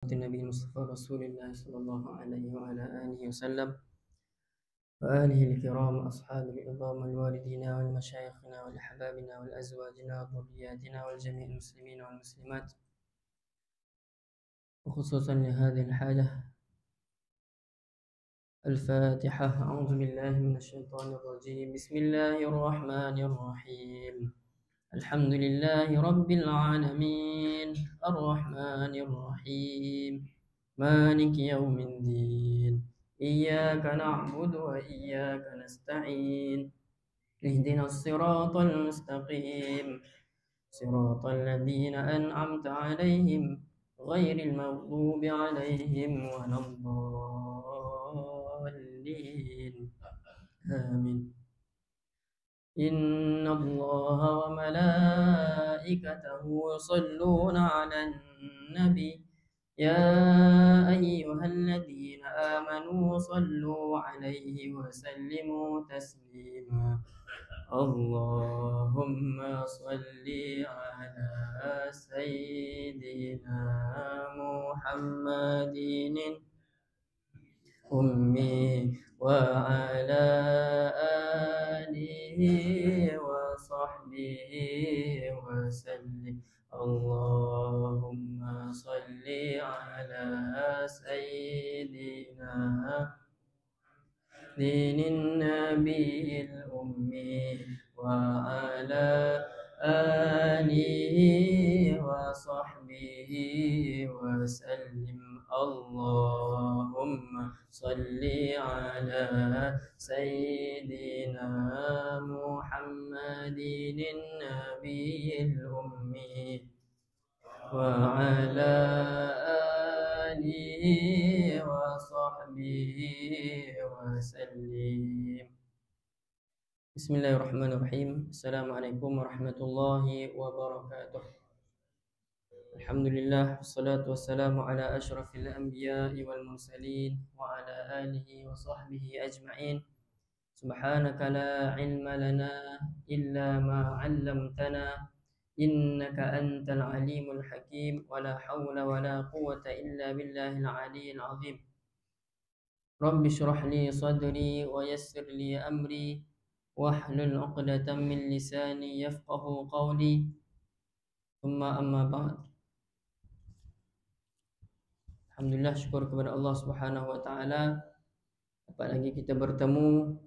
النبي المصطفى رسول الله صلى الله عليه وعلى آله وسلم وآله الكرام أصحابه العظام الوالدين والمشايخنا والأحبابنا والأزواجنا وذرياتنا والجميع المسلمين والمسلمات، وخصوصا لهذه الحالة. الفاتحة. أعوذ بالله من الشيطان الرجيم. بسم الله الرحمن الرحيم. الحمد لله رب العالمين الرحمن الرحيم مالك يوم الدين إياك نعبد وإياك نستعين اهدنا الصراط المستقيم صراط الذين أنعمت عليهم غير المغضوب عليهم ولا الضالين آمين. إن الله وملائكته يصلون على النبي يا أيها الذين آمنوا صلوا عليه وسلموا تسليما. اللهم صل على سيدنا محمد أمي وعلى آله وصحبه وسلم. اللهم صل على سيدنا دين النبي الأمي وعلى آله وصحبه وسلم. اللهم صل على سيدنا محمد النبي الأمي وعلى آله وصحبه وسلم. بسم الله الرحمن الرحيم. السلام عليكم ورحمة الله وبركاته. الحمد لله والصلاة والسلام على أشرف الأنبياء والمرسلين وعلى آله وصحبه أجمعين. سبحانك لا علم لنا إلا ما علمتنا إنك أنت العليم الحكيم ولا حول ولا قوة إلا بالله العلي العظيم. رب اشرح لي صدري ويسر لي أمري واحلل عقدة من لساني يفقه قولي. ثم أما بعد. Alhamdulillah, syukur kepada Allah Subhanahu wa taala dapat lagi kita bertemu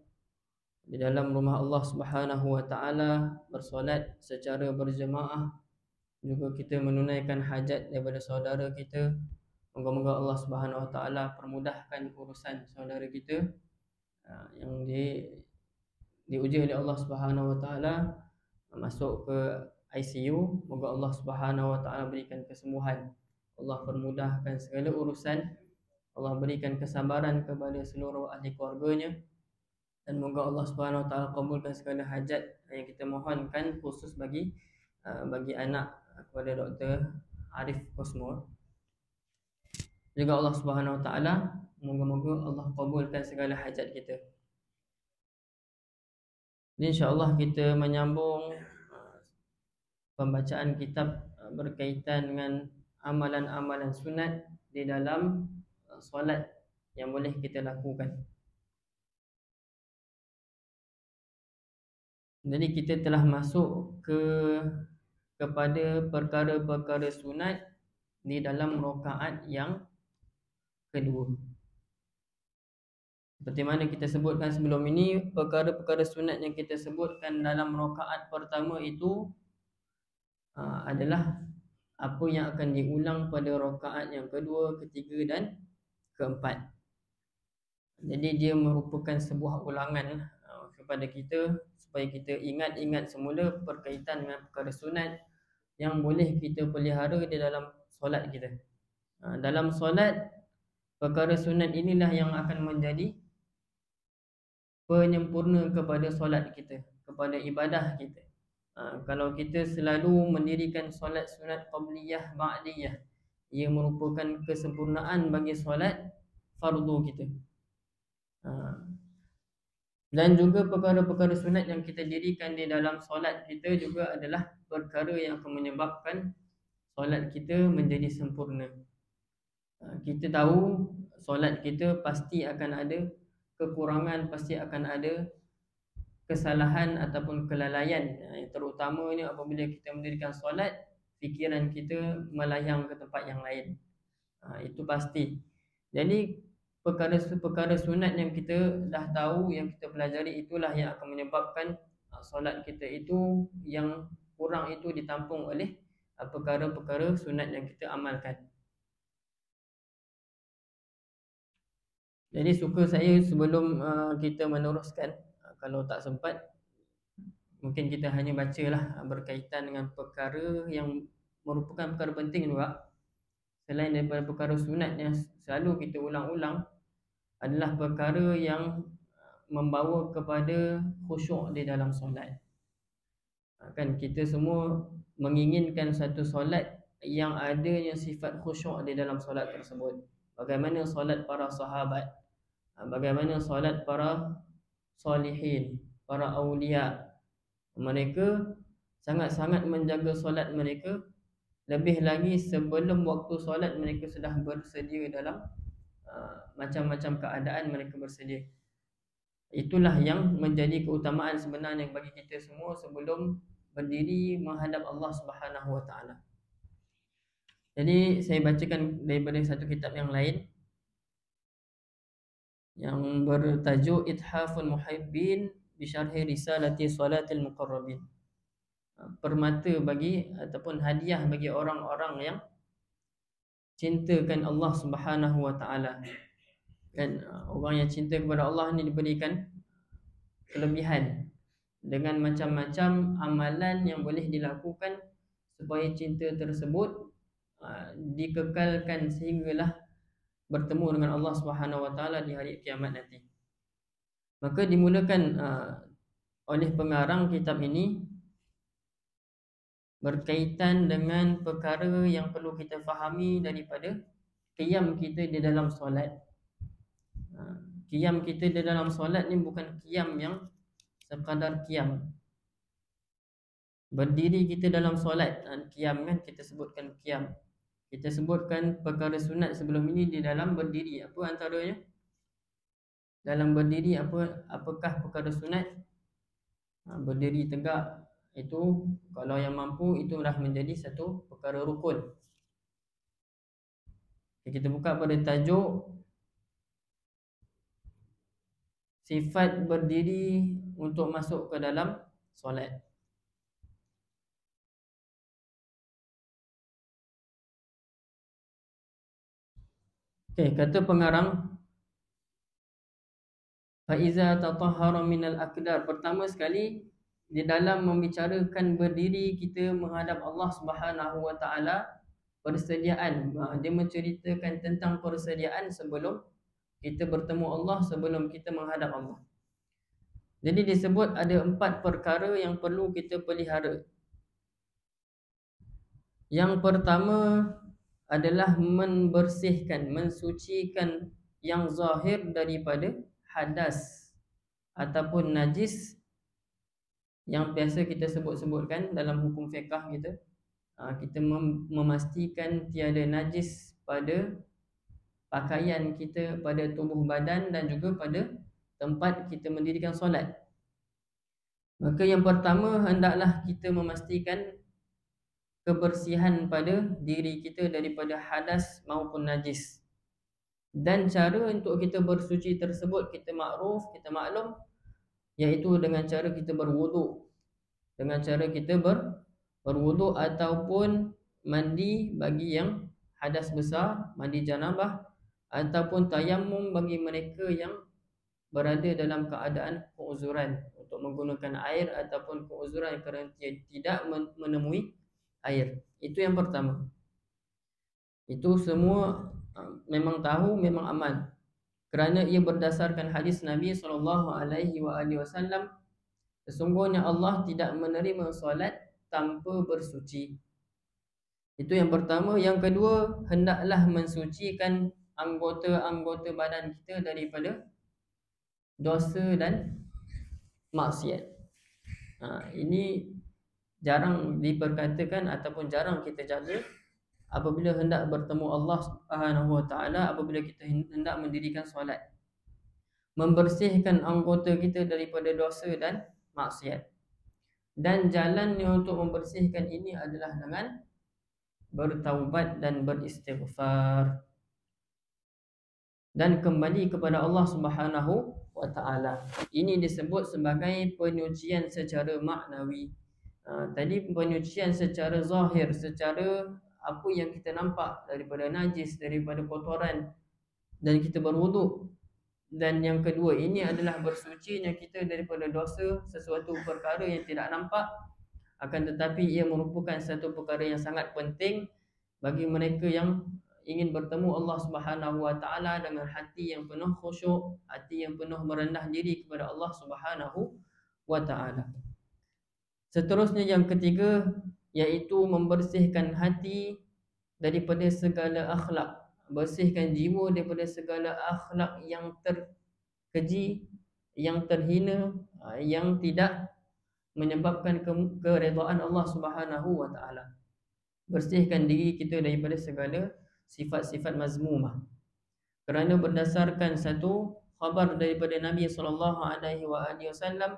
di dalam rumah Allah Subhanahu wa taala, bersolat secara berjemaah, juga kita menunaikan hajat daripada saudara kita. Moga-moga Allah Subhanahu wa taala permudahkan urusan saudara kita yang diuji oleh Allah Subhanahu wa taala masuk ke ICU. Moga Allah Subhanahu wa taala berikan kesembuhan, Allah permudahkan segala urusan, Allah berikan kesabaran kepada seluruh ahli keluarganya, dan moga Allah Subhanahu wa taala kabulkan segala hajat yang kita mohonkan, khusus bagi anak kepada Dr. Arif Kosmo. Juga Allah Subhanahu wa taala, moga-moga Allah kabulkan segala hajat kita. InsyaAllah kita menyambung pembacaan kitab berkaitan dengan amalan-amalan sunat di dalam solat yang boleh kita lakukan. Jadi kita telah masuk kepada perkara-perkara sunat di dalam rakaat yang kedua. Seperti mana kita sebutkan sebelum ini, perkara-perkara sunat yang kita sebutkan dalam rakaat pertama itu adalah apa yang akan diulang pada rakaat yang kedua, ketiga dan keempat. Jadi dia merupakan sebuah ulangan kepada kita supaya kita ingat semula berkaitan dengan perkara sunat yang boleh kita pelihara di dalam solat kita. Dalam solat, perkara sunat inilah yang akan menjadi penyempurna kepada solat kita, kepada ibadah kita. Kalau kita selalu mendirikan solat sunat qabliyah, ba'diyah, ia merupakan kesempurnaan bagi solat fardu kita. Dan juga perkara-perkara sunat yang kita dirikan di dalam solat kita juga adalah perkara yang akan menyebabkan solat kita menjadi sempurna. kita tahu solat kita pasti akan ada kekurangan, pasti akan ada kesalahan ataupun kelalaian. Terutamanya apabila kita mendirikan solat, fikiran kita melayang ke tempat yang lain. Itu pasti. Jadi perkara-perkara sunat yang kita dah tahu, yang kita pelajari, itulah yang akan menyebabkan solat kita itu yang kurang itu ditampung oleh perkara-perkara sunat yang kita amalkan. Jadi suka saya sebelum kita meneruskan, kalau tak sempat, mungkin kita hanya bacalah berkaitan dengan perkara yang merupakan perkara penting juga. Selain daripada perkara sunat yang selalu kita ulang-ulang, adalah perkara yang membawa kepada khusyuk di dalam solat. Kan kita semua menginginkan satu solat yang adanya sifat khusyuk di dalam solat tersebut. Bagaimana solat para sahabat, bagaimana solat para salihin, para awliya. Mereka sangat-sangat menjaga solat mereka. Lebih lagi sebelum waktu solat mereka sudah bersedia dalam macam-macam keadaan mereka bersedia. Itulah yang menjadi keutamaan sebenarnya bagi kita semua sebelum berdiri menghadap Allah Subhanahu Wa Taala. Jadi saya bacakan daripada satu kitab yang lain yang bertajuk Ithaful Muhibbin bi Syarhi Risalati Salatil Muqarrabin. Permata bagi ataupun hadiah bagi orang-orang yang cintakan Allah Subhanahu Wa Taala. Dan orang yang cinta kepada Allah ni diberikan kelebihan dengan macam-macam amalan yang boleh dilakukan supaya cinta tersebut dikekalkan sehinggalah bertemu dengan Allah Subhanahu Wa Taala di hari kiamat nanti. Maka dimulakan oleh pengarang kitab ini berkaitan dengan perkara yang perlu kita fahami daripada qiyam kita di dalam solat. Qiyam kita di dalam solat ni bukan qiyam yang sekadar qiyam. Berdiri kita dalam solat, qiyam kan kita sebutkan qiyam. Kita sebutkan perkara sunat sebelum ini di dalam berdiri. Apa antaranya? Dalam berdiri apakah perkara sunat? Berdiri tegak itu kalau yang mampu itu dah menjadi satu perkara rukun. Kita buka pada tajuk sifat berdiri untuk masuk ke dalam solat. Okey, kata pengarang, fa iza tatahhara minal aqdar. Pertama sekali di dalam membicarakan berdiri kita menghadap Allah Subhanahu Wa Taala, persediaan. Dia menceritakan tentang persediaan sebelum kita bertemu Allah, sebelum kita menghadap Allah. Jadi disebut ada 4 perkara yang perlu kita pelihara. Yang pertama adalah membersihkan, mensucikan yang zahir daripada hadas ataupun najis yang biasa kita sebut-sebutkan dalam hukum fiqh kita. Kita memastikan tiada najis pada pakaian kita, pada tubuh badan dan juga pada tempat kita mendirikan solat. Maka yang pertama hendaklah kita memastikan kebersihan pada diri kita daripada hadas maupun najis. Dan cara untuk kita bersuci tersebut kita maklum, iaitu dengan cara kita berwuduk. Dengan cara kita berwuduk ataupun mandi bagi yang hadas besar, mandi janabah, ataupun tayammum bagi mereka yang berada dalam keadaan keuzuran, untuk menggunakan air ataupun keuzuran kerana tidak menemui air. Itu yang pertama. Itu semua memang tahu, memang aman. Kerana ia berdasarkan hadis Nabi SAW, sesungguhnya Allah tidak menerima solat tanpa bersuci. Itu yang pertama. Yang kedua, hendaklah mensucikan anggota-anggota badan kita daripada dosa dan maksiat. Ini jarang diperkatakan ataupun jarang kita jaga. apabila hendak bertemu Allah Subhanahu wa taala, apabila kita hendak mendirikan solat, membersihkan anggota kita daripada dosa dan maksiat. Dan jalannya untuk membersihkan ini adalah dengan bertaubat dan beristighfar dan kembali kepada Allah Subhanahu wa taala. Ini disebut sebagai penyucian secara maknawi. Tadi penyucian secara zahir, secara apa yang kita nampak daripada najis, daripada kotoran, dan kita berwuduk. Dan yang kedua ini adalah bersucinya kita daripada dosa, sesuatu perkara yang tidak nampak, akan tetapi ia merupakan satu perkara yang sangat penting bagi mereka yang ingin bertemu Allah Subhanahu wa taala dengan hati yang penuh khusyuk, hati yang penuh merendah diri kepada Allah Subhanahu wa taala. Seterusnya yang ketiga, iaitu membersihkan hati daripada segala akhlak, bersihkan jiwa daripada segala akhlak yang terkeji, yang terhina, yang tidak menyebabkan keredaan Allah Subhanahu wa taala. Bersihkan diri kita daripada segala sifat-sifat mazmumah. Kerana berdasarkan satu khabar daripada Nabi sallallahu alaihi wasallam,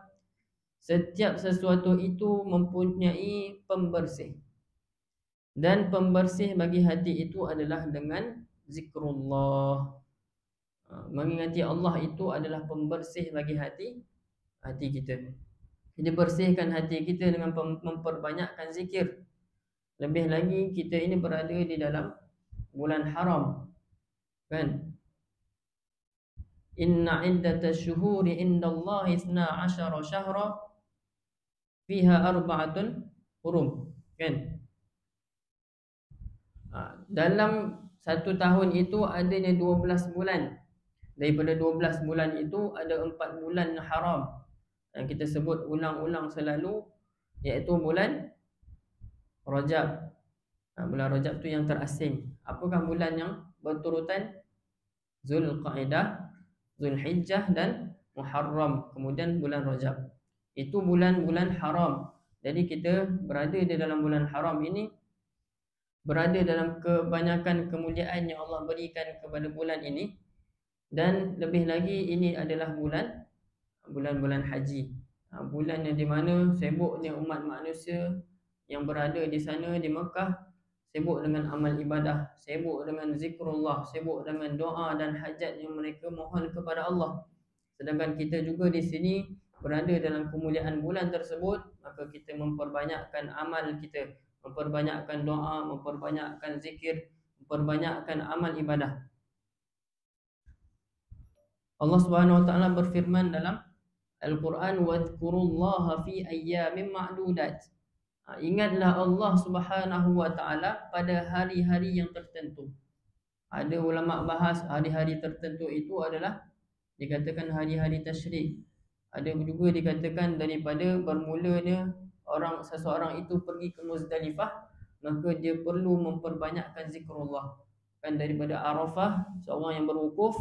setiap sesuatu itu mempunyai pembersih. Dan pembersih bagi hati itu adalah dengan zikrullah. Mengingati Allah itu adalah pembersih bagi hati kita. Jadi bersihkan hati kita dengan memperbanyakkan zikir. Lebih lagi kita ini berada di dalam bulan haram, kan? Inna iddatash syuhuri indallahi 12 syahra fiha arba'atun hurum, kan? Dalam satu tahun itu adanya 12 bulan. Daripada 12 bulan itu ada 4 bulan haram yang kita sebut ulang-ulang selalu, iaitu bulan Rajab. Bulan Rajab tu yang terasing. Apakah bulan yang berturutan? Zulqa'dah, Zulhijjah dan Muharram. Kemudian bulan Rajab. Itu bulan-bulan haram. Jadi kita berada di dalam bulan haram ini, berada dalam kebanyakan kemuliaan yang Allah berikan kepada bulan ini. Dan lebih lagi ini adalah bulan-bulan haji. Bulan yang di mana sibuknya umat manusia yang berada di sana di Mekah, sibuk dengan amal ibadah, sibuk dengan zikrullah, sibuk dengan doa dan hajat yang mereka mohon kepada Allah. Sedangkan kita juga di sini berada dalam kemuliaan bulan tersebut, maka kita memperbanyakkan amal kita, memperbanyakkan doa, memperbanyakkan zikir, memperbanyakkan amal ibadah. Allah Subhanahu wa taala berfirman dalam Al-Quran, wadhkurullaha fi ayyamin ma'dudat. Ingatlah Allah Subhanahu wa taala pada hari-hari yang tertentu. Ada ulama bahas hari-hari tertentu itu adalah dikatakan hari-hari tasyrik. Ada juga dikatakan daripada bermulanya seseorang itu pergi ke Muzdalifah, maka dia perlu memperbanyakkan zikrullah. Kan daripada Arafah, seorang yang berwukuf,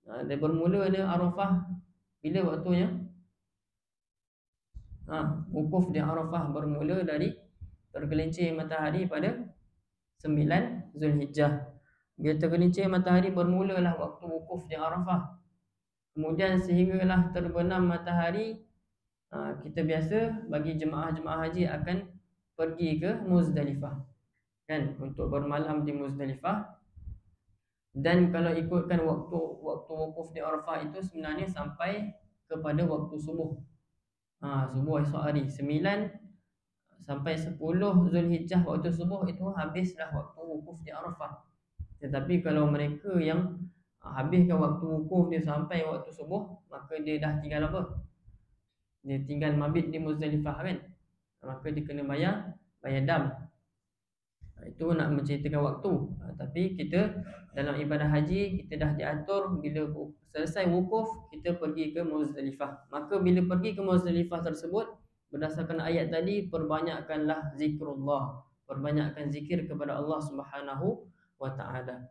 dia bermula dia Arafah bila waktunya? Wukuf di Arafah bermula dari tergelincir matahari pada 9 Zulhijjah. Bila tergelincir matahari bermulalah waktu wukuf di Arafah. Kemudian sehinggalah terbenam matahari, kita biasa bagi jemaah-jemaah haji akan pergi ke Muzdalifah, kan, untuk bermalam di Muzdalifah. Dan kalau ikutkan waktu wukuf di Arafah itu sebenarnya sampai kepada waktu subuh. Subuh esok hari 9 sampai 10 Zulhijjah, waktu subuh itu habislah waktu wukuf di Arafah. Tetapi kalau mereka yang habiskan waktu wukuf dia sampai waktu subuh, maka dia dah tinggal apa? Dia tinggal mabit di Muzdalifah, kan? Maka dia kena bayar dam. Itu nak menceritakan waktu. Tapi kita dalam ibadah haji, kita dah diatur bila selesai wukuf kita pergi ke Muzdalifah. Maka bila pergi ke Muzdalifah tersebut, berdasarkan ayat tadi, perbanyakkanlah zikrullah, perbanyakkan zikir kepada Allah Subhanahu wa taala.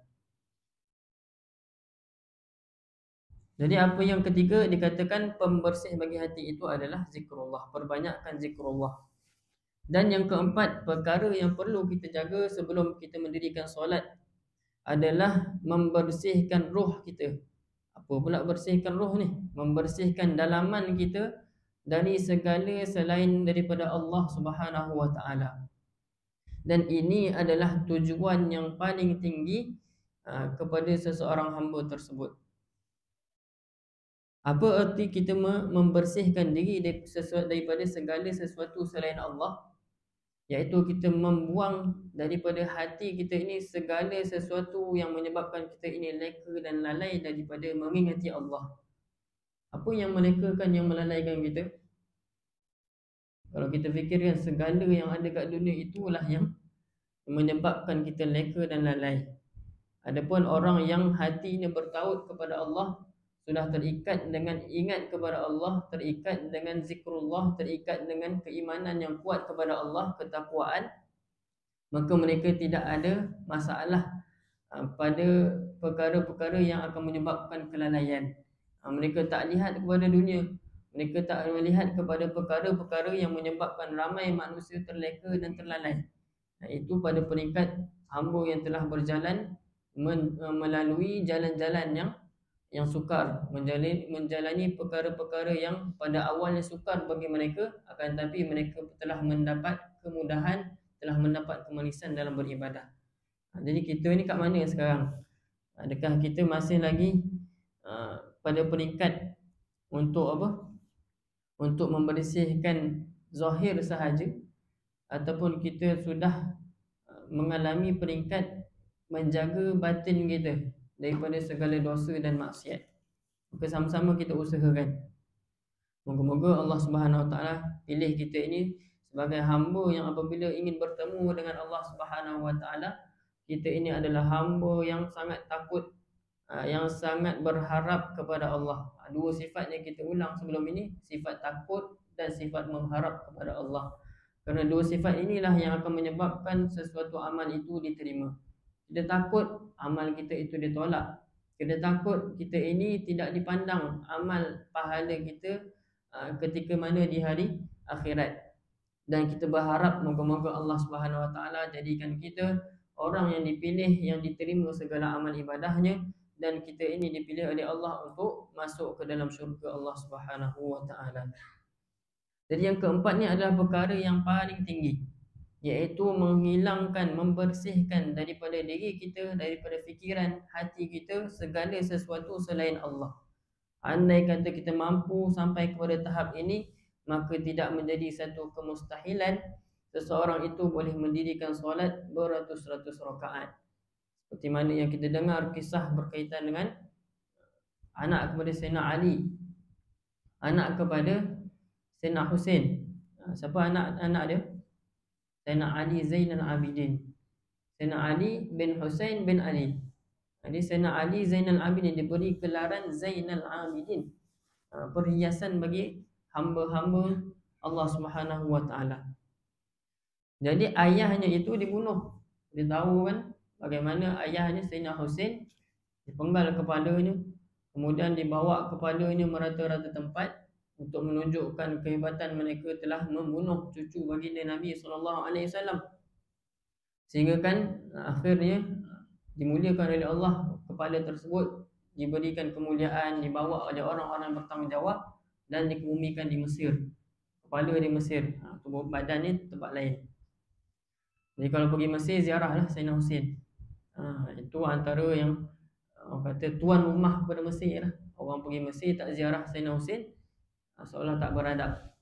Jadi apa yang ketiga dikatakan pembersih bagi hati itu adalah zikrullah, perbanyakkan zikrullah. Dan yang keempat, perkara yang perlu kita jaga sebelum kita mendirikan solat adalah membersihkan roh kita. Apa pula bersihkan roh ni? Membersihkan dalaman kita dari segala selain daripada Allah Subhanahu wa taala. Dan ini adalah tujuan yang paling tinggi kepada seseorang hamba tersebut. Apa erti kita membersihkan diri daripada segala sesuatu selain Allah? Iaitu kita membuang daripada hati kita ini segala sesuatu yang menyebabkan kita ini leka dan lalai daripada mengingati Allah. Apa yang melekakan, yang melalaikan kita? Kalau kita fikirkan segala yang ada kat dunia itulah yang menyebabkan kita leka dan lalai. Adapun orang yang hatinya bertaut kepada Allah, sudah terikat dengan ingat kepada Allah, terikat dengan zikrullah, terikat dengan keimanan yang kuat kepada Allah, ketakwaan, maka mereka tidak ada masalah pada perkara-perkara yang akan menyebabkan kelalaian. Mereka tak lihat kepada dunia, mereka tak melihat kepada perkara-perkara yang menyebabkan ramai manusia terleka dan terlalai. Itu pada peringkat hamba yang telah berjalan melalui jalan-jalan yang sukar, menjalani perkara-perkara yang pada awalnya sukar bagi mereka, akan tetapi mereka telah mendapat kemudahan, telah mendapat kemanisan dalam beribadah. Jadi kita ni kat mana sekarang? Adakah kita masih lagi pada peringkat untuk apa? Untuk membersihkan zahir sahaja, ataupun kita sudah mengalami peringkat menjaga batin kita daripada segala dosa dan maksiat? Maka sama-sama kita usahakan. Moga-moga Allah Subhanahu Wa Taala pilih kita ini sebagai hamba yang apabila ingin bertemu dengan Allah Subhanahu Wa Taala, kita ini adalah hamba yang sangat takut, yang sangat berharap kepada Allah. Dua sifat yang kita ulang sebelum ini, sifat takut dan sifat mengharap kepada Allah. Kerana dua sifat inilah yang akan menyebabkan sesuatu amal itu diterima. Kita takut amal kita itu ditolak. Kita takut kita ini tidak dipandang amal pahala kita ketika mana di hari akhirat. Dan kita berharap moga-moga Allah Subhanahu Wa Taala jadikan kita orang yang dipilih, yang diterima segala amal ibadahnya, dan kita ini dipilih oleh Allah untuk masuk ke dalam syurga Allah Subhanahu Wa Taala. Jadi yang keempat ni adalah perkara yang paling tinggi, iaitu menghilangkan, membersihkan daripada diri kita, daripada fikiran hati kita segala sesuatu selain Allah. Andai kata kita mampu sampai kepada tahap ini, maka tidak menjadi satu kemustahilan seseorang itu boleh mendirikan solat beratus-ratus rakaat. Seperti mana yang kita dengar kisah berkaitan dengan anak kepada Sayyidina Ali, anak kepada Sayyidina Husain. Siapa anak dia? Sayyidina Ali Zainal Abidin. Sayyidina Ali bin Husain bin Ali. Jadi Sayyidina Ali Zainal Abidin diberi gelaran Zainal Abidin, perhiasan bagi hamba-hamba Allah Subhanahu Wa Taala. Jadi ayahnya itu dibunuh. Dia tahu kan bagaimana ayahnya Sayyidina Husain dipenggal kepalanya, kemudian dibawa kepalanya merata-rata tempat untuk menunjukkan kehebatan mereka telah membunuh cucu baginda Nabi SAW. Sehingga kan akhirnya dimuliakan oleh Allah, kepala tersebut diberikan kemuliaan, dibawa oleh orang-orang bertanggungjawab dan dikebumikan di Mesir. Kepala di Mesir, tubuh badan ni tempat lain. Jadi kalau pergi Mesir, ziarahlah Sayyidina Husain. Itu antara yang orang kata tuan rumah pada Mesir lah. Orang pergi Mesir tak ziarah Sayyidina Husain, seolah tak beradab.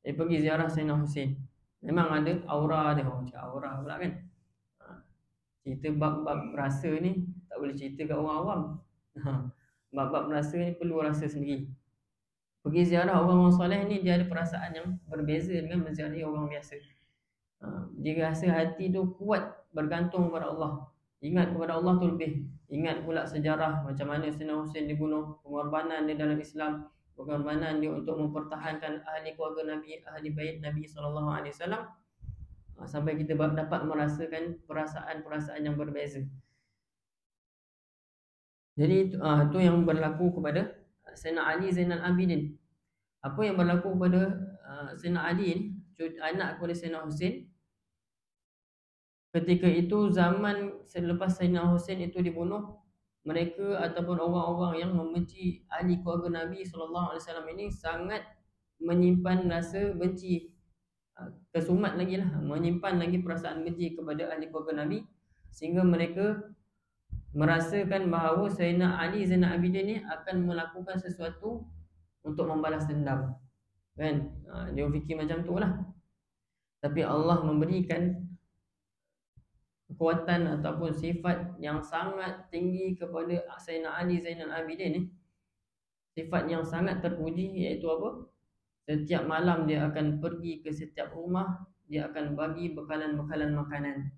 Dia pergi ziarah Sayyidina Husain. Memang ada aura dia. Orang cakap aura pula kan. Cerita bab-bab rasa ni tak boleh cerita kat orang awam. Bab-bab rasa ni perlu rasa sendiri. Pergi ziarah orang-orang soleh ni, dia ada perasaan yang berbeza dengan menziarahi orang biasa. Dia rasa hati tu kuat bergantung kepada Allah. Ingat kepada Allah tu lebih. Ingat pula sejarah macam mana Sayyidina Husain dibunuh, pengorbanan dia dalam Islam, pengorbanan dia untuk mempertahankan ahli keluarga Nabi, ahli bait Nabi SAW, sampai kita dapat merasakan perasaan-perasaan yang berbeza. Jadi itu yang berlaku kepada Sayyidina Ali Zainal Abidin. Apa yang berlaku kepada Sayyidina Ali ni, anak kepada Sayyidina Husain. Ketika itu zaman selepas Sayyidina Husain itu dibunuh, mereka ataupun orang-orang yang membenci ahli keluarga Nabi SAW ini sangat menyimpan rasa benci, kesumat lagi lah, menyimpan lagi perasaan benci kepada ahli keluarga Nabi, sehingga mereka merasakan bahawa Sayyidina Ali Zainal Abidin ni akan melakukan sesuatu untuk membalas dendam, kan? Dia fikir macam tu lah. Tapi Allah memberikan kekuatan ataupun sifat yang sangat tinggi kepada Sayyidina Ali Zainal Abidin ni. Sifat yang sangat terpuji, iaitu apa? Setiap malam dia akan pergi ke setiap rumah, dia akan bagi bekalan-bekalan makanan.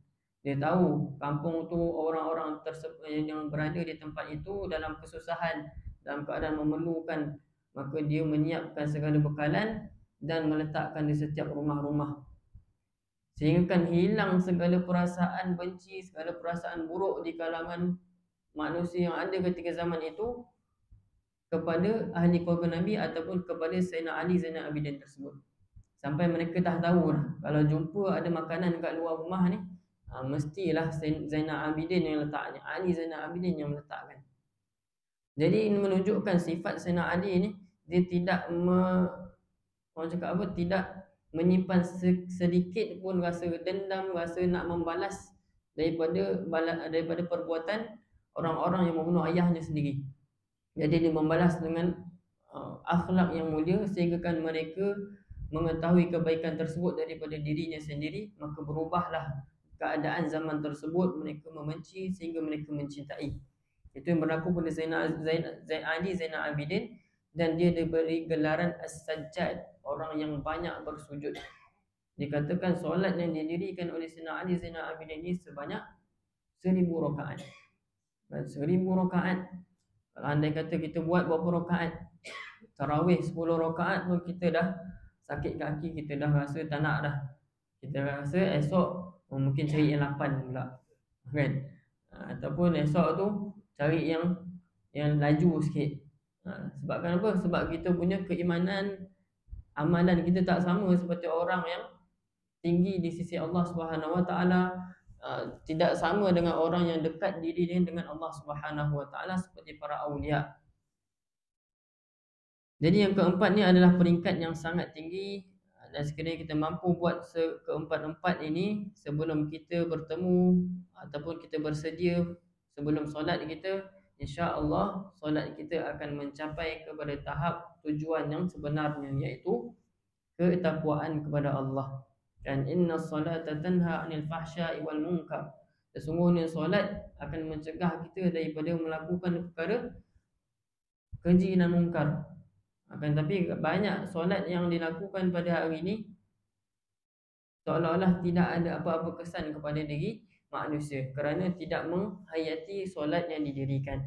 Dia tahu kampung tu orang-orang yang berada di tempat itu dalam kesusahan, dalam keadaan memerlukan, maka dia menyiapkan segala bekalan dan meletakkan di setiap rumah-rumah, sehingga kan hilang segala perasaan benci, segala perasaan buruk di kalangan manusia yang ada ketika zaman itu kepada ahli keluarga Nabi ataupun kepada Sayyidina Ali Zainal Abidin tersebut. Sampai mereka dah tahu lah, kalau jumpa ada makanan kat luar rumah ni, mestilah Zainal Abidin yang letaknya, Ali Zainal Abidin yang meletakkan. Jadi ini menunjukkan sifat Sayyidina Ali ni, dia tidak orang cakap apa, tidak menyimpan sedikit pun rasa dendam, rasa nak membalas daripada perbuatan orang-orang yang membunuh ayahnya sendiri. Jadi dia membalas dengan akhlak yang mulia, sehingga kan mereka mengetahui kebaikan tersebut daripada dirinya sendiri, maka berubahlah keadaan zaman tersebut, mereka membenci sehingga mereka mencintai. Itu yang berlaku pada Ali Zainal Abidin, dan dia diberi gelaran As-Sajjad, orang yang banyak bersujud. Dikatakan solat yang didirikan oleh Sayyidina Ali Zainal Abidin ini sebanyak 1000 rakaat. 1000 rakaat. Kalau andai kata kita buat berapa rakaat, tarawih 10 rakaat pun kita dah sakit kaki, kita dah rasa tak nak dah. Kita rasa esok mungkin cari yang 8 pula, kan? Ataupun esok tu cari yang laju sikit. Sebabkan apa? Sebab kita punya keimanan, amalan kita tak sama seperti orang yang tinggi di sisi Allah Subhanahu Wa Taala. Tidak sama dengan orang yang dekat dirinya dengan Allah Subhanahu Wa Taala seperti para aulia. Jadi yang keempat ni adalah peringkat yang sangat tinggi, dan sekiranya kita mampu buat keempat-empat ini sebelum kita bertemu ataupun kita bersedia sebelum solat kita, insya-Allah solat kita akan mencapai kepada tahap tujuan yang sebenarnya, iaitu ketakwaan kepada Allah. Dan inna salata tanha 'anil fahsya'i wal munkar. Sesungguhnya solat akan mencegah kita daripada melakukan perkara keji dan mungkar. Akan tapi banyak solat yang dilakukan pada hari ini seolah-olah tidak ada apa-apa kesan kepada diri manusia, kerana tidak menghayati solat yang didirikan.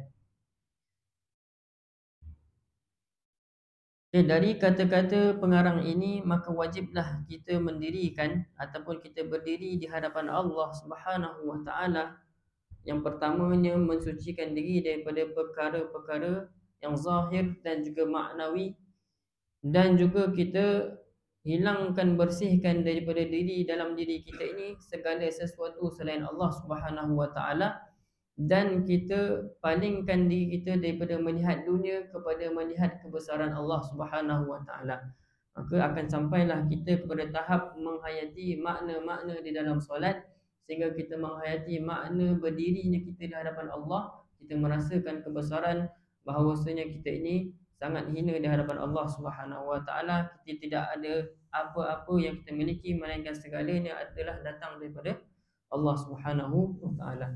Dari kata-kata pengarang ini, maka wajiblah kita mendirikan ataupun kita berdiri di hadapan Allah Subhanahu Wa Taala. Yang pertamanya mensucikan diri daripada perkara-perkara yang zahir dan juga maknawi, dan juga kita hilangkan, bersihkan daripada dalam diri kita ini segala sesuatu selain Allah Subhanahu Wa Taala, dan kita palingkan diri kita daripada melihat dunia kepada melihat kebesaran Allah Subhanahu Wa Taala. Maka akan sampailah kita kepada tahap menghayati makna-makna di dalam solat, sehingga kita menghayati makna berdirinya kita di hadapan Allah. Kita merasakan kebesaran bahawasanya kita ini sangat hina di hadapan Allah Subhanahu Wa Taala. Kita tidak ada apa-apa yang kita miliki, melainkan segalanya adalah datang daripada Allah Subhanahu Wa Taala.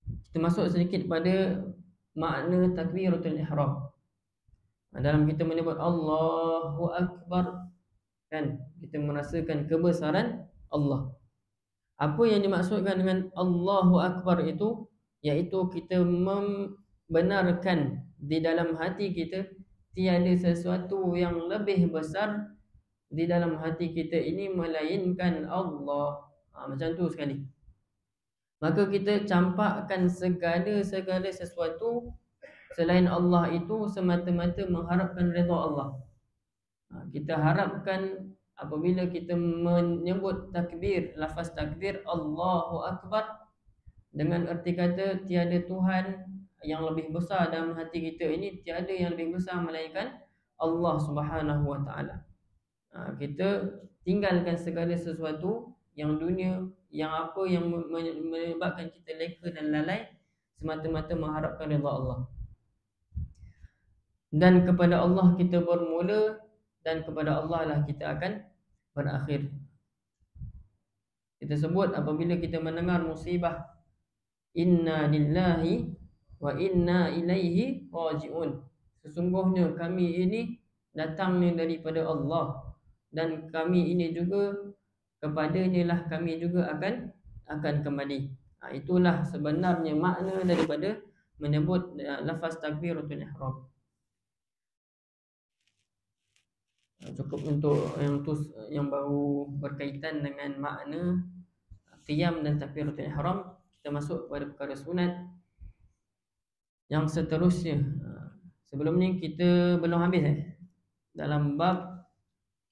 Kita masuk sedikit pada makna takbiratul ihram. Dalam kita menyebut Allahu Akbar, kan, kita merasakan kebesaran Allah. Apa yang dimaksudkan dengan Allahu Akbar itu, iaitu kita membenarkan di dalam hati kita tiada sesuatu yang lebih besar di dalam hati kita ini melainkan Allah. Macam tu sekali. Maka kita campakkan segala sesuatu selain Allah itu semata-mata mengharapkan redha Allah. Kita harapkan apabila kita menyebut takbir, lafaz takbir Allahu Akbar, dengan erti kata tiada Tuhan yang lebih besar dalam hati kita ini, tiada yang lebih besar melainkan Allah Subhanahu Wa Taala. Kita tinggalkan segala sesuatu yang dunia, yang apa yang menyebabkan kita leka dan lalai, semata-mata mengharapkan redha Allah. Dan kepada Allah kita bermula, dan kepada Allah lah kita akan berakhir. Kita sebut apabila kita mendengar musibah, inna lillahi wa inna ilaihi raji'un. Sesungguhnya kami ini datangnya daripada Allah, dan kami ini juga kepadanya lah kami juga akan kembali. Itulah sebenarnya makna daripada menyebut lafaz takbiratul ihram. Cukup untuk yang baru berkaitan dengan makna qiyam dan takbiratul ihram. Kita masuk kepada perkara sunat yang seterusnya. Sebelum ni kita belum habis dalam bab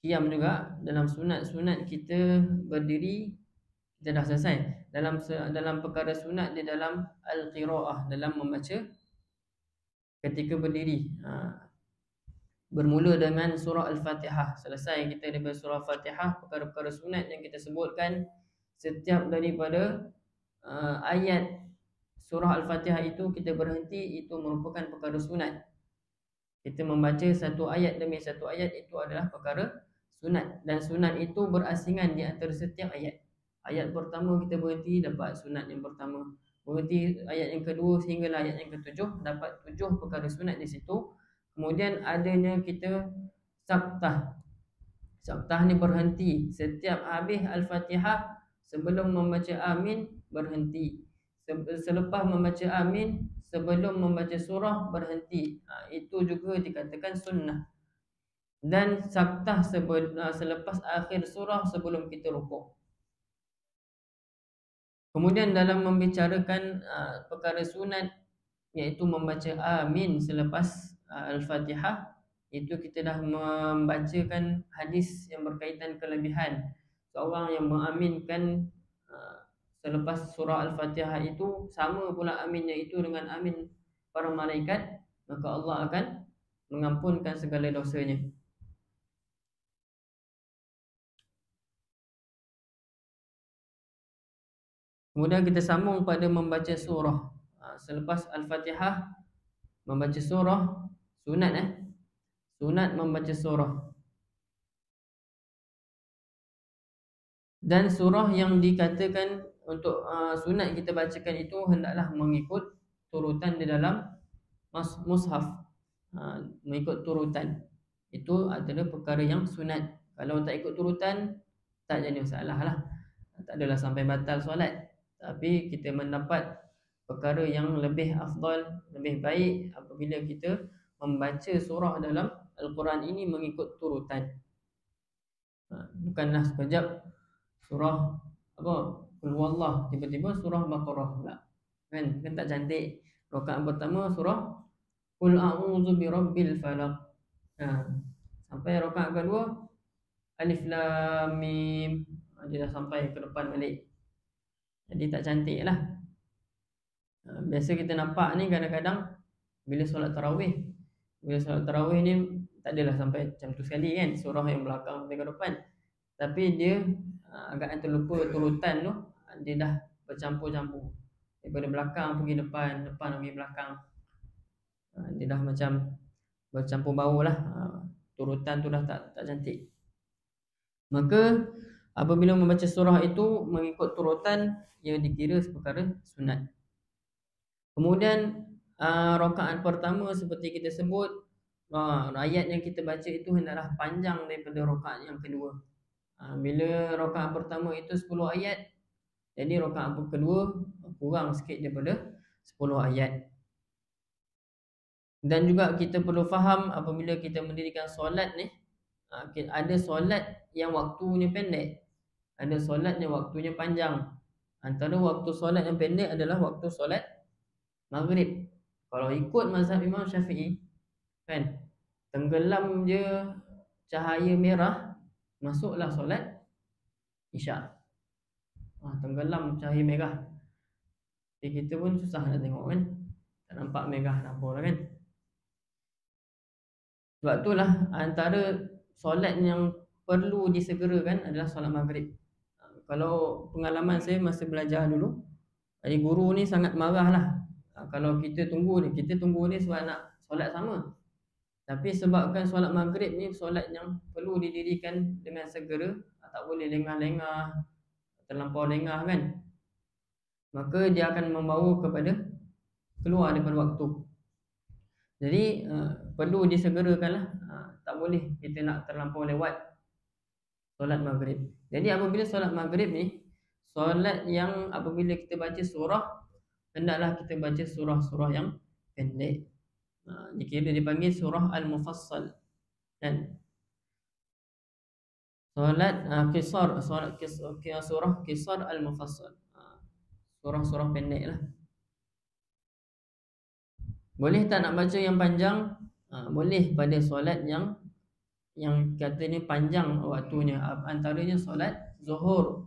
qiyam juga. Dalam sunat-sunat kita berdiri kita dah selesai. Dalam perkara sunat di dalam al-qiraah, dalam membaca ketika berdiri. Bermula dengan surah Al-Fatihah. Selesai kita daripada surah Al-Fatihah, perkara-perkara sunat yang kita sebutkan. Setiap daripada ayat surah Al-Fatihah itu kita berhenti, itu merupakan perkara sunat. Kita membaca satu ayat demi satu ayat, itu adalah perkara sunat. Dan sunat itu berasingan di antara setiap ayat. Ayat pertama kita berhenti, dapat sunat yang pertama. Berhenti ayat yang kedua sehinggalah ayat yang ketujuh, dapat 7 perkara sunat di situ. Kemudian adanya kita saktah. Saktah ni berhenti setiap habis Al-Fatihah, sebelum membaca amin berhenti. Selepas membaca amin, sebelum membaca surah berhenti. Itu juga dikatakan sunnah. Dan saktah selepas akhir surah sebelum kita rukuk. Kemudian dalam membicarakan perkara sunat, iaitu membaca amin selepas Al-Fatihah, itu kita dah membacakan hadis yang berkaitan kelebihan seorang yang mengaminkan selepas surah Al-Fatihah itu, sama pula aminnya itu dengan amin para malaikat, maka Allah akan mengampunkan segala dosanya. Kemudian kita sambung pada membaca surah. Selepas Al-Fatihah membaca surah, sunat sunat membaca surah. Dan surah yang dikatakan untuk sunat kita bacakan itu hendaklah mengikut turutan di dalam mushaf. Mengikut turutan itu adalah perkara yang sunat. Kalau tak ikut turutan, tak jadi masalah lah. Tak adalah sampai batal solat. Tapi kita mendapat perkara yang lebih afdal, lebih baik apabila kita membaca surah dalam Al-Quran ini mengikut turutan. Bukanlah sekejap surah Qul Huwallah, tiba-tiba surah Baqarah pula. Kan tak cantik. Rakaat pertama surah Qul a'udzu birabbil falaq. Sampai rakaat kedua Alif Lam Mim. Dia dah sampai ke depan balik. Jadi tak cantik lah. Biasa kita nampak ni kadang-kadang bila solat tarawih. Bila solat tarawih ni tak adalah sampai macam tu sekali kan, surah yang belakang sampai ke depan. Tapi dia agak terlupa turutan tu, dia dah bercampur-campur. Daripada belakang pergi depan, depan pergi belakang. Dia dah macam bercampur bau lah. Turutan tu dah tak cantik. Maka apabila membaca surah itu mengikut turutan, ia dikira seperkara sunat. Kemudian rakaat pertama seperti kita sebut, ayat yang kita baca itu hendaklah panjang daripada rakaat yang kedua. Bila rakaat pertama itu 10 ayat, jadi rakaat kedua kurang sikit daripada 10 ayat. Dan juga kita perlu faham apabila kita mendirikan solat ni, ada solat yang waktunya pendek, ada solat yang waktunya panjang. Antara waktu solat yang pendek adalah waktu solat maghrib. Kalau ikut mazhab Imam Syafi'i, kan, tenggelam je cahaya merah masuklah solat Isyak. Tenggelam cahaya merah. Kita pun susah nak tengok kan. Tak nampak merah apa lah kan. Sebab itulah antara solat yang perlu disegerakan adalah solat maghrib. Kalau pengalaman saya masa belajar dulu, guru ni sangat marah lah. Kalau kita tunggu ni sebab nak solat sama. Tapi sebabkan solat maghrib ni solat yang perlu didirikan dengan segera, tak boleh lengah-lengah, terlampau lengah kan. Maka dia akan membawa kepada keluar daripada waktu. Jadi perlu disegerakanlah. Tak boleh kita nak terlampau lewat solat maghrib. Jadi apabila solat maghrib ni, solat yang apabila kita baca surah, hendaklah kita baca surah-surah yang pendek. Dikira dipanggil surah Al-Mufassal. Dan solat qisar, surah qisar Al-Mufassal. Surah-surah pendek lah. Boleh tak nak baca yang panjang? Boleh pada solat yang kata ni panjang waktunya. Antaranya solat zuhur.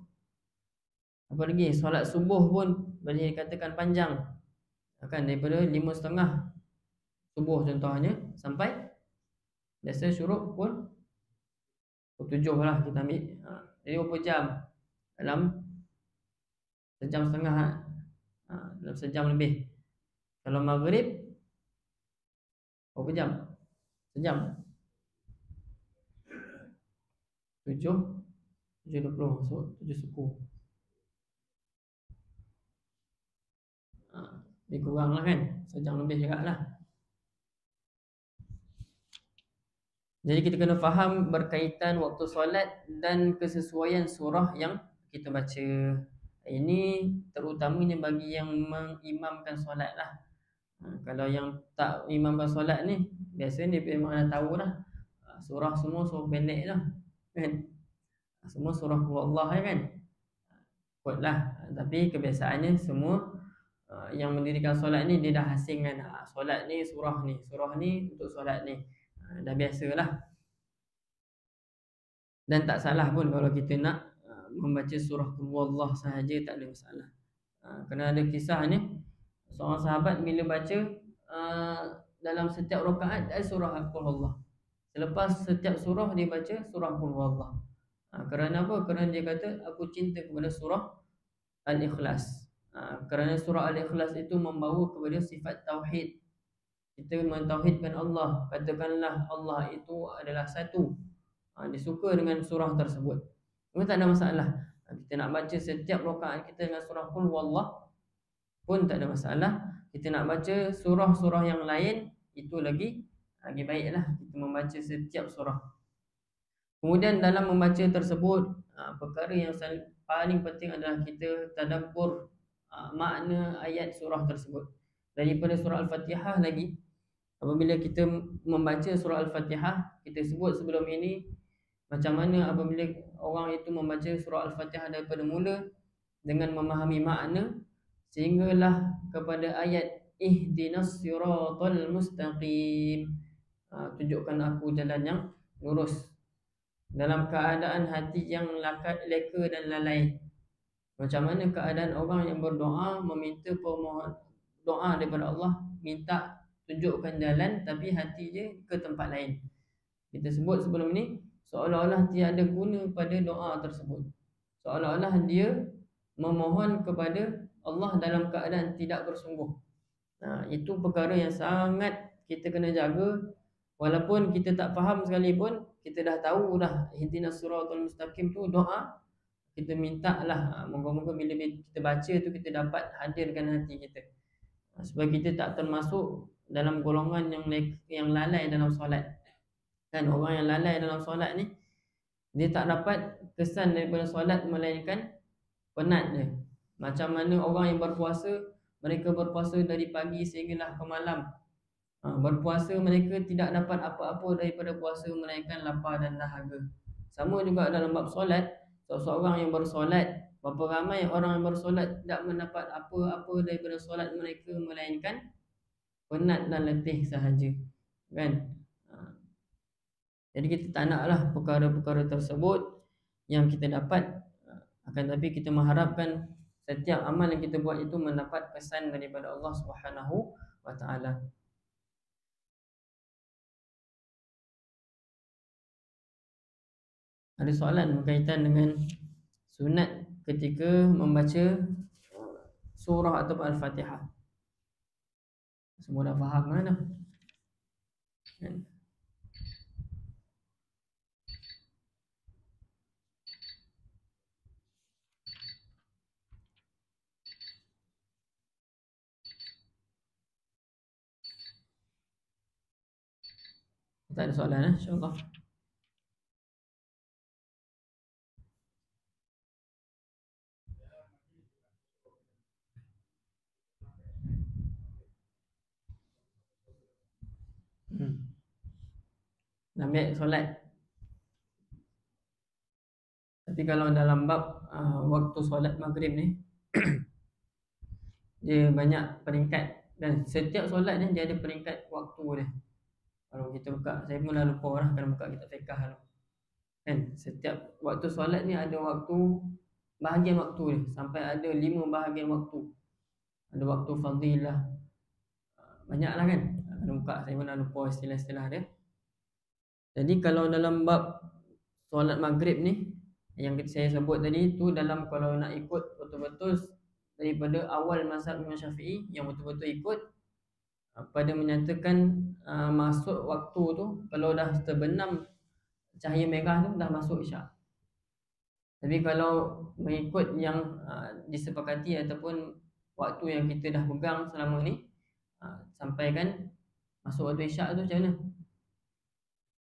Apa lagi? Solat subuh pun boleh dikatakan panjang. Kan daripada 5.30 subuh contohnya sampai biasa syuruk pun 7 lah kita ambil. Jadi berapa jam? Dalam sejam setengah. Dalam sejam lebih. Kalau maghrib berapa jam? Sejam. 7.20 so 7 suku. Lebih kurang lah kan. Sejam lebih juga lah. Jadi kita kena faham berkaitan waktu solat dan kesesuaian surah yang kita baca. Ini terutamanya bagi yang mengimamkan solat lah. Kalau yang tak imamkan solat ni, biasanya dia memang dah tahu dah. Surah semua surah pendek lah kan. Semua surah Allah kan. Kuatlah. Tapi kebiasaannya semua yang mendirikan solat ni dia dah asingkan. Solat ni surah ni untuk solat ni. Dah biasalah. Dan tak salah pun kalau kita nak membaca surah Allah sahaja, tak ada masalah. Kerana ada kisah ni, seorang sahabat bila baca dalam setiap rakaat ada surah Allah. Selepas setiap surah dia baca surah Allah. Kerana apa? Kerana dia kata aku cinta kepada surah Al-Ikhlas. Kerana surah Al-Ikhlas itu membawa kepada sifat tauhid. Kita mentauhidkan Allah. Katakanlah Allah itu adalah satu. Dia suka dengan surah tersebut. Memang tak ada masalah. Kita nak baca setiap rakaat kita dengan surah Qul Huwallah pun tak ada masalah. Kita nak baca surah-surah yang lain, itu lagi baiklah kita membaca setiap surah. Kemudian dalam membaca tersebut, perkara yang paling penting adalah kita tadabbur makna ayat surah tersebut. Daripada surah Al-Fatihah lagi, apabila kita membaca surah Al-Fatihah, kita sebut sebelum ini macam mana apabila orang itu membaca surah Al-Fatihah daripada mula dengan memahami makna sehinggalah kepada ayat ihdinas siratal mustaqim, tunjukkan aku jalan yang lurus, dalam keadaan hati yang leka dan lalai. Macam mana keadaan orang yang berdoa meminta permohonan doa daripada Allah, minta tunjukkan jalan tapi hati dia ke tempat lain. Kita sebut sebelum ni seolah-olah tiada guna pada doa tersebut. Seolah-olah dia memohon kepada Allah dalam keadaan tidak bersungguh. Itu perkara yang sangat kita kena jaga. Walaupun kita tak faham sekalipun, kita dah tahu dah ihdinas siratal mustaqim tu doa. Kita minta lah, moga-moga bila kita baca tu kita dapat hadirkan hati kita, supaya kita tak termasuk dalam golongan yang lalai dalam solat. Kan orang yang lalai dalam solat ni, dia tak dapat kesan daripada solat melainkan penat dia. Macam mana orang yang berpuasa, mereka berpuasa dari pagi sehinggalah ke malam. Berpuasa mereka tidak dapat apa-apa daripada puasa melainkan lapar dan dahaga. Sama juga dalam bab solat. Seorang yang bersolat, berapa ramai orang yang bersolat tidak mendapat apa-apa daripada solat mereka melainkan penat dan letih sahaja. Kan? Jadi kita tak naklah perkara-perkara tersebut yang kita dapat, akan tapi kita mengharapkan setiap amal yang kita buat itu mendapat kesan daripada Allah Subhanahu wa taala. Ada soalan berkaitan dengan sunat ketika membaca surah ataupun Al-Fatihah. Semua dah faham mana? Kan? Tak ada soalan, insya-Allah. Ambil solat. Tapi kalau dalam bab waktu solat maghrib ni dia banyak peringkat, dan setiap solat ni dia ada peringkat waktu dia. Kalau kita buka, saya pun dah lupa lah kalau buka kitab fiqh tu. Kan, setiap waktu solat ni ada waktu, bahagian waktu dia, sampai ada 5 bahagian waktu. Ada waktu fadilah, banyaklah kan. Kalau buka, saya pun dah lupa istilah-istilah dia. Jadi kalau dalam bab solat maghrib ni yang saya sebut tadi tu, dalam kalau nak ikut betul-betul daripada awal mazhab Imam Syafi'i yang betul-betul ikut pada menyatakan masuk waktu tu kalau dah terbenam cahaya merah tu dah masuk isyak. Tapi kalau mengikut yang disepakati ataupun waktu yang kita dah pegang selama ni, sampai kan masuk waktu isyak tu macam mana?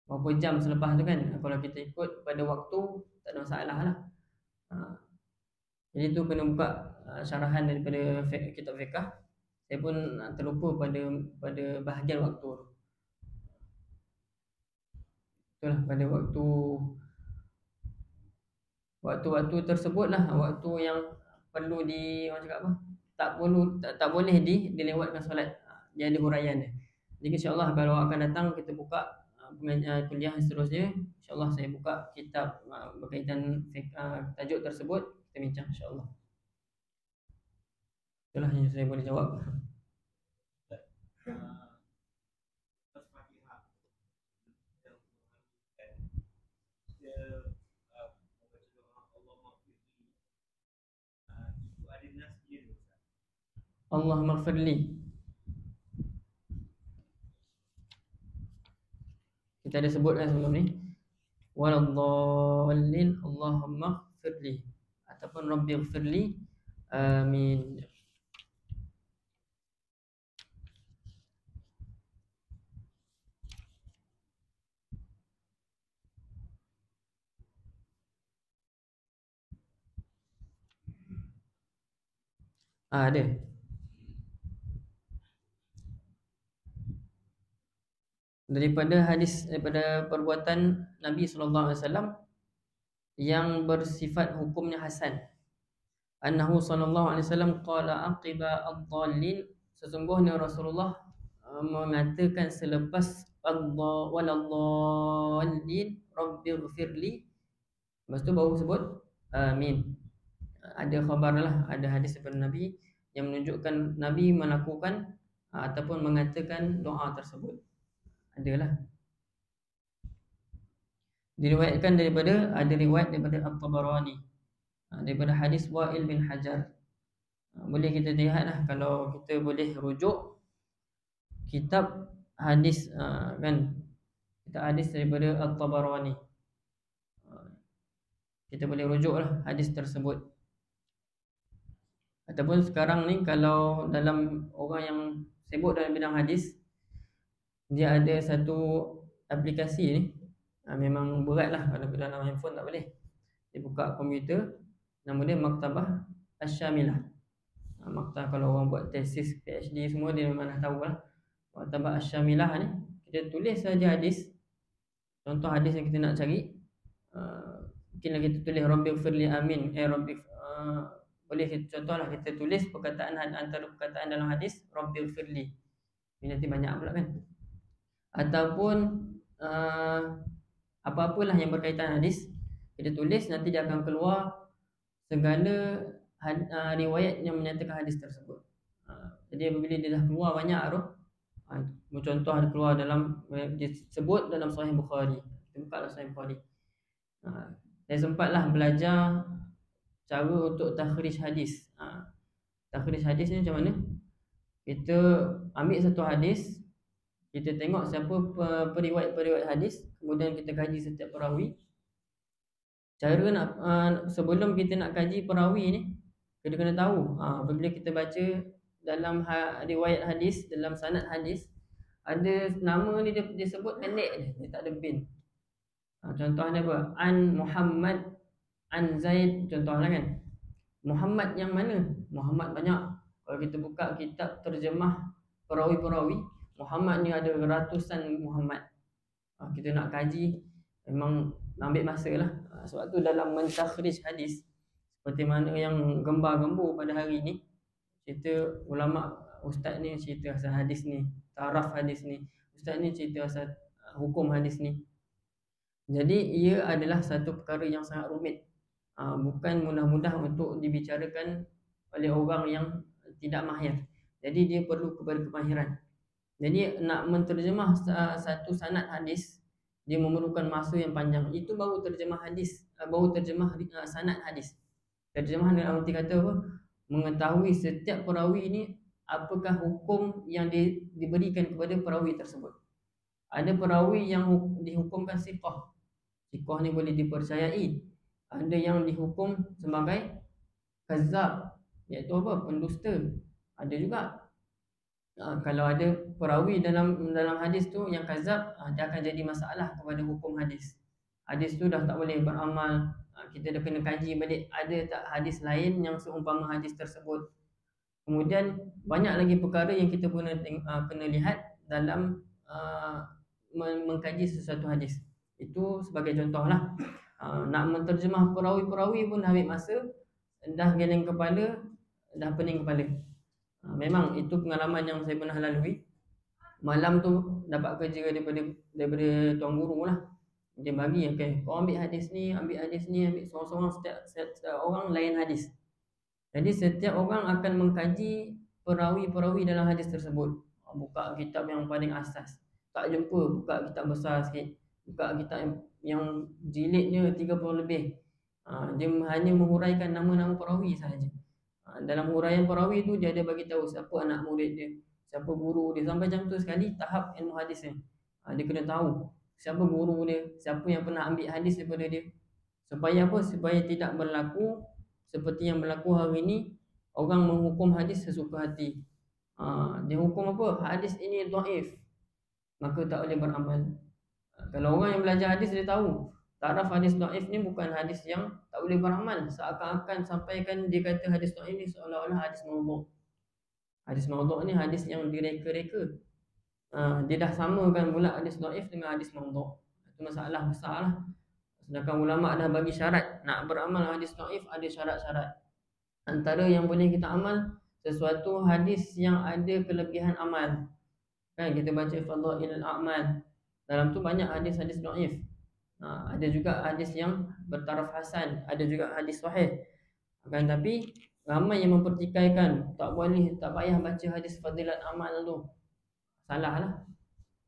Berapa jam selepas tu kan? Kalau kita ikut pada waktu, tak ada masalah lah. Jadi tu kena buka syarahan daripada kitab fiqh. Saya pun terlupa pada bahagian waktu tu. Itulah pada waktu tersebutlah waktu yang perlu orang cakap apa? Tak boleh dilewatkan solat. Dia ada huraian dia. Jadi insya-Allah kalau akan datang kita buka kuliah seterusnya, insya-Allah saya buka kitab berkaitan tajuk tersebut, kita bincang insya-Allah. Itulah yang saya boleh jawab. Allahumma ighfirli. Kita ada sebutkan sebelum ni. Waladhdallin, Allahumma ighfirli ataupun Rabbi ighfirli. Amin. Ada. Daripada perbuatan Nabi SAW yang bersifat hukumnya hasan. Annahu sallallahu alaihi wasallam qala aqiba ad-dallin, sesungguhnya Rasulullah mengatakan selepas waladhdallin rabbighfirli, lepas tu baru sebut amin. Ada khabar lah, ada hadis daripada Nabi yang menunjukkan Nabi melakukan ataupun mengatakan doa tersebut. Adalah. Diriwayatkan ada riwayat daripada At-Tabarani daripada hadis Wa'il bin Hajar. Boleh kita lihatlah kalau kita boleh rujuk kitab hadis kan, kitab hadis daripada At-Tabarani. Kita boleh rujuklah hadis tersebut. Ataupun sekarang ni kalau dalam orang yang sibuk dalam bidang hadis, dia ada satu aplikasi ni, memang berat lah kalau dalam handphone tak boleh. Dia buka komputer, nama dia Maktabah Asy-Syamilah. Maktabah, kalau orang buat tesis PhD semua dia memang dah tahu lah. Maktabah Asy-Syamilah ni, kita tulis saja hadis. Contoh hadis yang kita nak cari, mungkinlah kita tulis Rabbighfirli amin. Boleh kita contohlah, kita tulis perkataan antara perkataan dalam hadis Rabbighfirli. Ini nanti banyak pula kan. Ataupun Apa-apalah yang berkaitan hadis, kita tulis, nanti dia akan keluar segala riwayat yang menyatakan hadis tersebut. Jadi apabila dia dah keluar banyak tu, contoh ada keluar dalam, disebut dalam Sahih Bukhari, kita buka dalam Sahih Bukhari. Saya sempatlah belajar cara untuk takhrij hadis. Takhrij hadis ni macam mana? Kita ambil satu hadis, kita tengok siapa periwayat hadis, kemudian kita kaji setiap perawi. Cara nak sebelum kita nak kaji perawi ni, kita kena tahu apabila kita baca dalam riwayat hadis, dalam sanad hadis, ada nama ni dia sebut pendek je, dia tak ada bin. Contohnya apa? An Muhammad, an Zaid, contohlah kan. Muhammad yang mana? Muhammad banyak. Kalau kita buka kitab terjemah perawi-perawi, Muhammad ni ada ratusan Muhammad. Kita nak kaji memang ambil masa lah. Sebab tu dalam mentakhrij hadis, seperti mana yang gembar-gembur pada hari ni, cerita ulama, ustaz ni cerita asal hadis ni, taraf hadis ni, ustaz ni cerita asal hukum hadis ni. Jadi ia adalah satu perkara yang sangat rumit, bukan mudah-mudah untuk dibicarakan oleh orang yang tidak mahir. Jadi dia perlu kepada kemahiran. Jadi nak menterjemah satu sanad hadis, dia memerlukan masa yang panjang. Itu baru terjemah hadis, baru terjemah sanad hadis. Terjemah dalam arti kata apa? Mengetahui setiap perawi ini apakah hukum yang diberikan kepada perawi tersebut. Ada perawi yang dihukumkan siqah. Siqah ni boleh dipercayai. Ada yang dihukum sebagai kazzab, iaitu apa? Pendusta. Ada juga. Kalau ada perawi dalam hadis tu yang kazzab, dia akan jadi masalah kepada hukum hadis. Hadis tu dah tak boleh beramal. Kita dah kena kaji balik, ada tak hadis lain yang seumpama hadis tersebut. Kemudian banyak lagi perkara yang kita kena lihat dalam mengkaji sesuatu hadis. Itu sebagai contohlah. Nak menterjemah perawi-perawi pun dah ambil masa, dah geleng kepala, dah pening kepala. Memang itu pengalaman yang saya pernah lalui. Malam tu dapat kerja daripada tuan guru lah. Dia bagi, okay, kau ambil hadis ni, ambil seorang-seorang, setiap orang lain hadis. Jadi setiap orang akan mengkaji perawi-perawi dalam hadis tersebut. Buka kitab yang paling asas, tak jumpa, buka kitab besar sikit, buka kitab yang jilidnya 30 lebih. Dia hanya menghuraikan nama-nama perawi sahaja. Dalam huraian perawi tu dia ada bagi tahu siapa anak murid dia, siapa guru dia, sampai macam tu sekali tahap ilmu hadis ni. Dia kena tahu siapa guru dia, siapa yang pernah ambil hadis daripada dia. Supaya apa? Supaya tidak berlaku seperti yang berlaku hari ini, orang menghukum hadis sesuka hati. Dia hukum apa? Hadis ini dhaif, maka tak boleh beramal. Kalau orang yang belajar hadis dia tahu taraf hadis dhaif ni bukan hadis yang tak boleh beramal. Seakan-akan sampaikan dia kata hadis dhaif ni seolah-olah hadis maudhu'. Hadis maudhu' ni hadis yang direka-reka. Dia dah samakan pula hadis dhaif dengan hadis maudhu'. Itu masalah besar lah. Sedangkan ulama' dah bagi syarat nak beramal hadis dhaif, ada syarat-syarat. Antara yang boleh kita amal, sesuatu hadis yang ada kelebihan amal. Kan kita baca fadhailul a'mal, dalam tu banyak hadis-hadis dhaif. Ada juga hadis yang bertaraf hasan, ada juga hadis sahih. Akan tapi ramai yang mempertikaikan, tak payah baca hadis fadilat amal tu. Salah lah.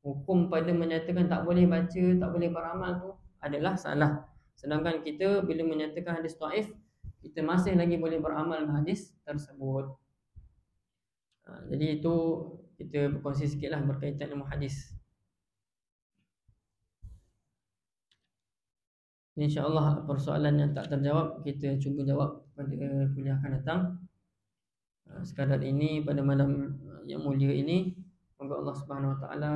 Hukum pada menyatakan tak boleh baca, tak boleh beramal tu adalah salah. Sedangkan kita bila menyatakan hadis dhaif, kita masih lagi boleh beramal dengan hadis tersebut. Jadi itu kita berkongsi sikitlah berkaitan dengan hadis. InsyaAllah persoalan yang tak terjawab kita cuba jawab pada kuliah akan datang. Sekadar ini pada malam yang mulia ini, semoga Allah Subhanahu Wa Taala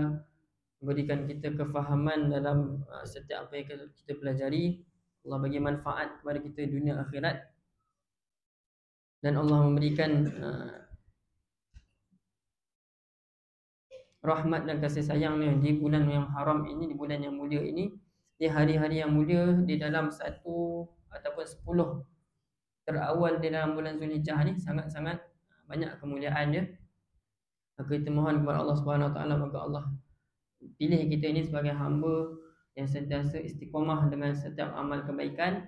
berikan kita kefahaman dalam setiap apa yang kita pelajari. Allah bagi manfaat kepada kita dunia akhirat, dan Allah memberikan rahmat dan kasih sayangnya di bulan yang haram ini, di bulan yang mulia ini, di hari-hari yang mulia, di dalam 1 ataupun 10 terawal di dalam bulan Zulhijjah ni sangat-sangat banyak kemuliaan dia. Maka kita mohon kepada Allah Subhanahu Wa Taala, maka Allah pilih kita ini sebagai hamba yang sentiasa istiqamah dengan setiap amal kebaikan,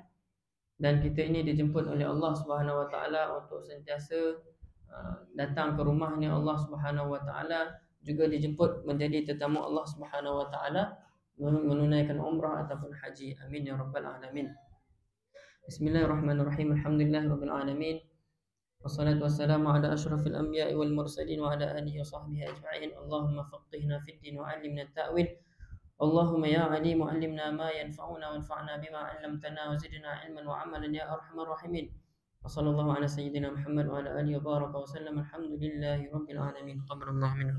dan kita ini dijemput oleh Allah Subhanahu Wa Taala untuk sentiasa datang ke rumahnya Allah Subhanahu Wa Taala, juga dijemput menjadi tetamu Allah Subhanahu Wa Taala menunaikan umrah ataupun haji. Amin ya rabbal alamin. Bismillahirrahmanirrahim. Alhamdulillahirabbil alamin. Wassalatu wassalamu ala asyrafil anbiya'i wal mursalin wa ala alihi wa sahbihi ajma'in. Allahumma faqihna fid din wa 'allimna at-ta'wil. Allahumma ya 'alimu 'allimna ma yanfa'una wanfa'na bima 'allamtana wa zidna 'ilman wa 'amalan ya arhamar rahimin. Wa sallallahu ala sayyidina Muhammad wa ala alihi wa baraka wa sallam. Alhamdulillahi rabbil alamin. Qabbalallahu minna.